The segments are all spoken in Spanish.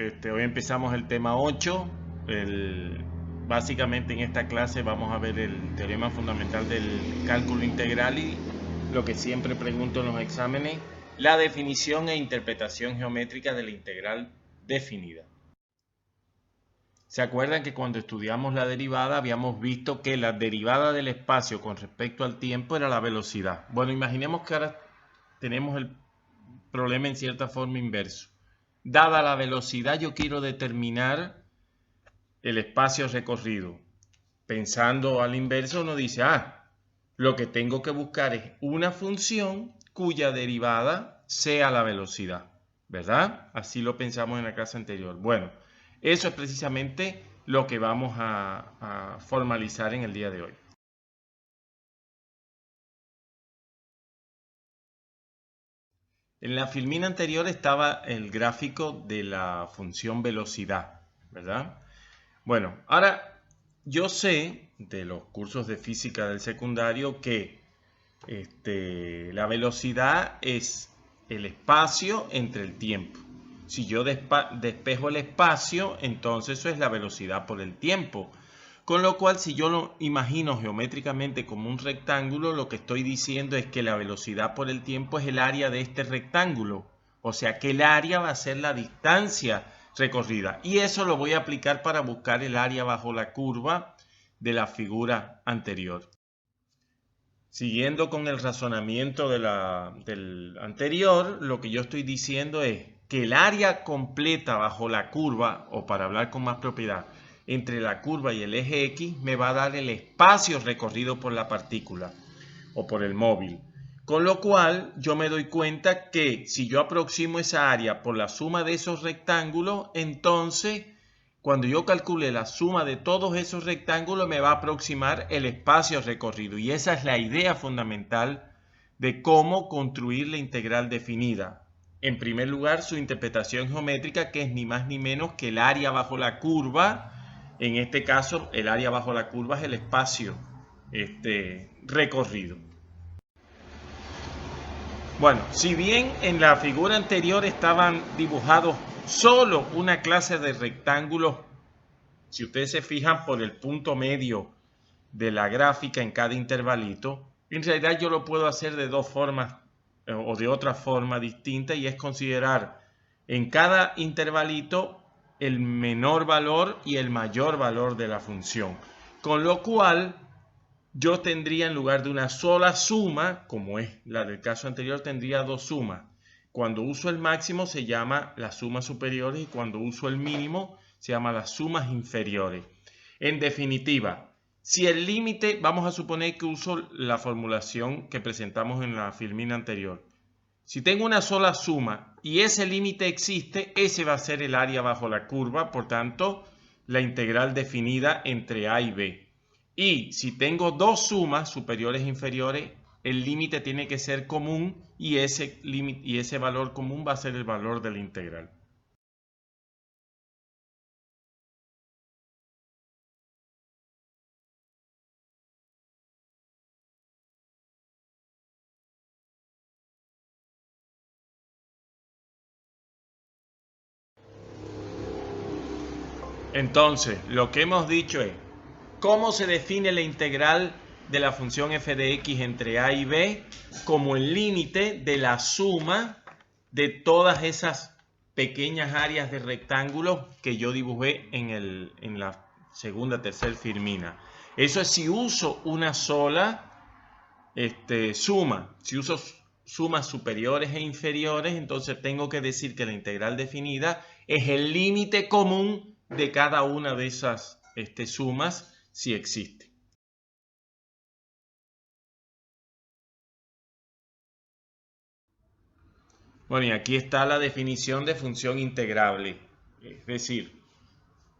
Hoy empezamos el tema 8. Básicamente en esta clase vamos a ver el teorema fundamental del cálculo integral y lo que siempre pregunto en los exámenes, la definición e interpretación geométrica de la integral definida. ¿Se acuerdan que cuando estudiamos la derivada habíamos visto que la derivada del espacio con respecto al tiempo era la velocidad? Bueno, imaginemos que ahora tenemos el problema en cierta forma inverso. Dada la velocidad, yo quiero determinar el espacio recorrido. Pensando al inverso, uno dice, lo que tengo que buscar es una función cuya derivada sea la velocidad, ¿verdad? Así lo pensamos en la clase anterior. Bueno, eso es precisamente lo que vamos a formalizar en el día de hoy. En la filmina anterior estaba el gráfico de la función velocidad, ¿verdad? Bueno, ahora yo sé de los cursos de física del secundario que la velocidad es el espacio entre el tiempo. Si yo despejo el espacio, entonces eso es la velocidad por el tiempo. Con lo cual, si yo lo imagino geométricamente como un rectángulo, lo que estoy diciendo es que la velocidad por el tiempo es el área de este rectángulo. O sea que el área va a ser la distancia recorrida. Y eso lo voy a aplicar para buscar el área bajo la curva de la figura anterior. Siguiendo con el razonamiento del anterior, lo que yo estoy diciendo es que el área completa bajo la curva, o para hablar con más propiedad, entre la curva y el eje X, me va a dar el espacio recorrido por la partícula o por el móvil. Con lo cual, yo me doy cuenta que si yo aproximo esa área por la suma de esos rectángulos, entonces, cuando yo calcule la suma de todos esos rectángulos, me va a aproximar el espacio recorrido. Y esa es la idea fundamental de cómo construir la integral definida. En primer lugar, su interpretación geométrica, que es ni más ni menos que el área bajo la curva. En este caso, el área bajo la curva es el espacio recorrido. Bueno, si bien en la figura anterior estaban dibujados solo una clase de rectángulos, si ustedes se fijan por el punto medio de la gráfica en cada intervalito, en realidad yo lo puedo hacer de dos formas o de otra forma distinta, y es considerar en cada intervalito el menor valor y el mayor valor de la función. Con lo cual, yo tendría, en lugar de una sola suma, como es la del caso anterior, tendría dos sumas. Cuando uso el máximo se llama las sumas superiores y cuando uso el mínimo se llama las sumas inferiores. En definitiva, si el límite, vamos a suponer que uso la formulación que presentamos en la filmina anterior. Si tengo una sola suma y ese límite existe, ese va a ser el área bajo la curva, por tanto, la integral definida entre A y B. Y si tengo dos sumas superiores e inferiores, el límite tiene que ser común y ese valor común va a ser el valor de la integral. Entonces, lo que hemos dicho es, ¿cómo se define la integral de la función f de x entre a y b? Como el límite de la suma de todas esas pequeñas áreas de rectángulos que yo dibujé en la segunda, tercera filmina. Eso es si uso una sola suma. Si uso sumas superiores e inferiores, entonces tengo que decir que la integral definida es el límite común de cada una de esas sumas, si existe. Bueno, y aquí está la definición de función integrable. Es decir,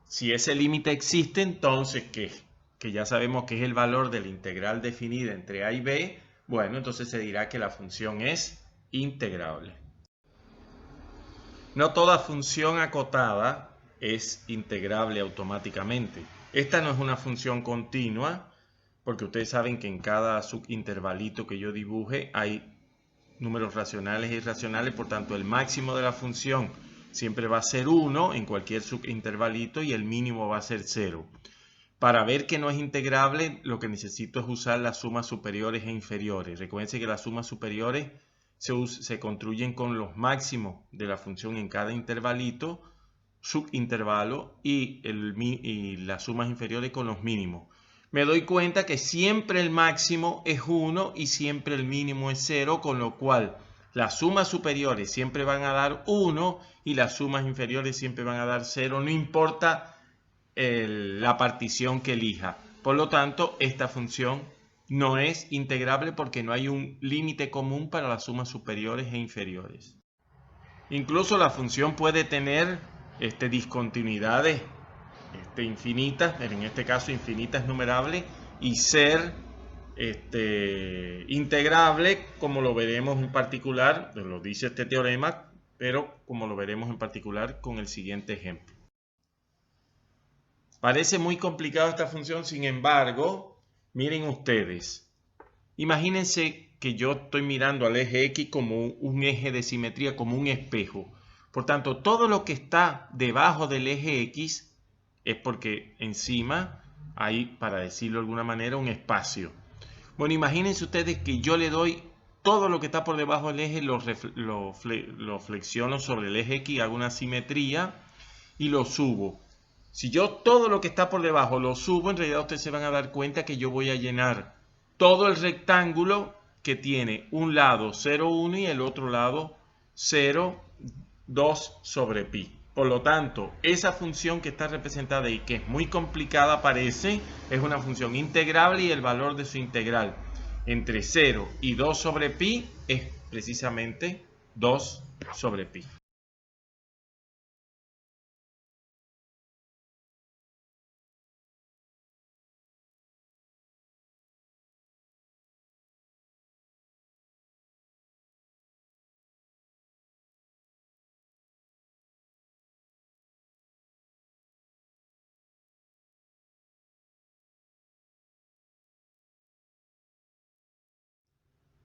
si ese límite existe, entonces, que ya sabemos que es el valor de la integral definida entre a y b, bueno, entonces se dirá que la función es integrable. No toda función acotada es integrable automáticamente. Esta no es una función continua, porque ustedes saben que en cada subintervalito que yo dibuje hay números racionales e irracionales, por tanto el máximo de la función siempre va a ser 1 en cualquier subintervalito y el mínimo va a ser 0. Para ver que no es integrable, lo que necesito es usar las sumas superiores e inferiores. Recuerden que las sumas superiores se construyen con los máximos de la función en cada intervalito, subintervalo, y las sumas inferiores con los mínimos. Me doy cuenta que siempre el máximo es 1 y siempre el mínimo es 0, con lo cual las sumas superiores siempre van a dar 1 y las sumas inferiores siempre van a dar 0, no importa la partición que elija. Por lo tanto, esta función no es integrable porque no hay un límite común para las sumas superiores e inferiores. Incluso la función puede tener discontinuidades infinitas, pero en este caso infinitas numerables, y ser integrable, como lo veremos en particular, lo dice este teorema, pero como lo veremos en particular con el siguiente ejemplo. Parece muy complicado esta función, sin embargo, miren ustedes. Imagínense que yo estoy mirando al eje X como un eje de simetría, como un espejo. Por tanto, todo lo que está debajo del eje X es porque encima hay, para decirlo de alguna manera, un espacio. Bueno, imagínense ustedes que yo le doy todo lo que está por debajo del eje, lo flexiono sobre el eje X, hago una simetría y lo subo. Si yo todo lo que está por debajo lo subo, en realidad ustedes se van a dar cuenta que yo voy a llenar todo el rectángulo que tiene un lado 0,1 y el otro lado 0,2 sobre pi. Por lo tanto, esa función que está representada y que es muy complicada parece, es una función integrable y el valor de su integral entre 0 y 2 sobre pi es precisamente 2 sobre pi.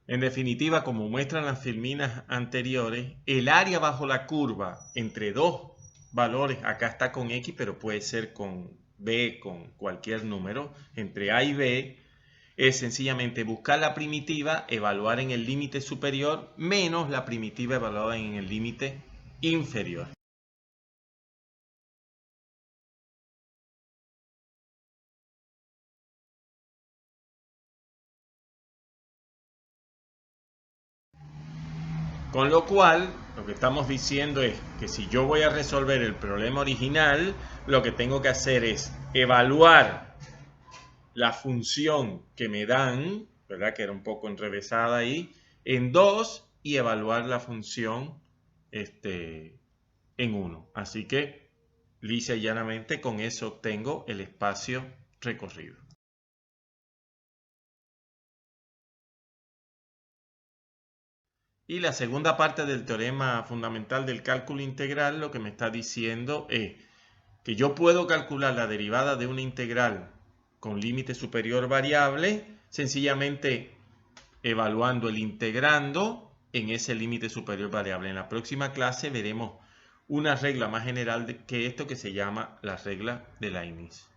En definitiva, como muestran las filminas anteriores, el área bajo la curva entre dos valores, acá está con X, pero puede ser con B, con cualquier número, entre A y B, es sencillamente buscar la primitiva, evaluar en el límite superior, menos la primitiva evaluada en el límite inferior. Con lo cual, lo que estamos diciendo es que si yo voy a resolver el problema original, lo que tengo que hacer es evaluar la función que me dan, ¿verdad? Que era un poco enrevesada ahí, en 2 y evaluar la función en 1. Así que, lisa y llanamente, con eso obtengo el espacio recorrido. Y la segunda parte del teorema fundamental del cálculo integral lo que me está diciendo es que yo puedo calcular la derivada de una integral con límite superior variable sencillamente evaluando el integrando en ese límite superior variable. En la próxima clase veremos una regla más general que esto que se llama la regla de Leibniz.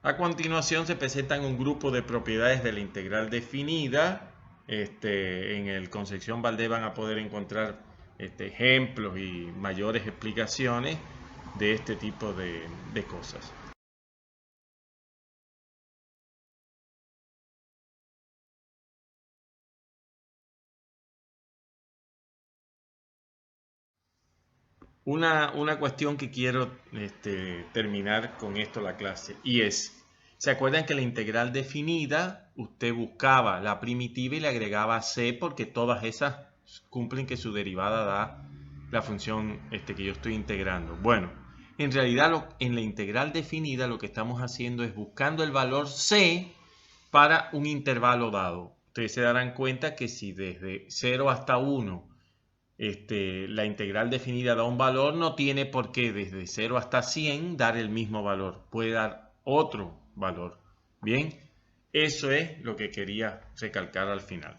A continuación se presentan un grupo de propiedades de la integral definida. En el Concepción Valdés van a poder encontrar ejemplos y mayores explicaciones de este tipo de cosas. una cuestión que quiero terminar con esto la clase, y es, ¿se acuerdan que la integral definida, usted buscaba la primitiva y le agregaba c porque todas esas cumplen que su derivada da la función que yo estoy integrando? Bueno, en realidad en la integral definida lo que estamos haciendo es buscando el valor c para un intervalo dado. Ustedes se darán cuenta que si desde 0 hasta 1 la integral definida da un valor, no tiene por qué desde 0 hasta 100 dar el mismo valor. Puede dar otro valor. Bien, eso es lo que quería recalcar al final.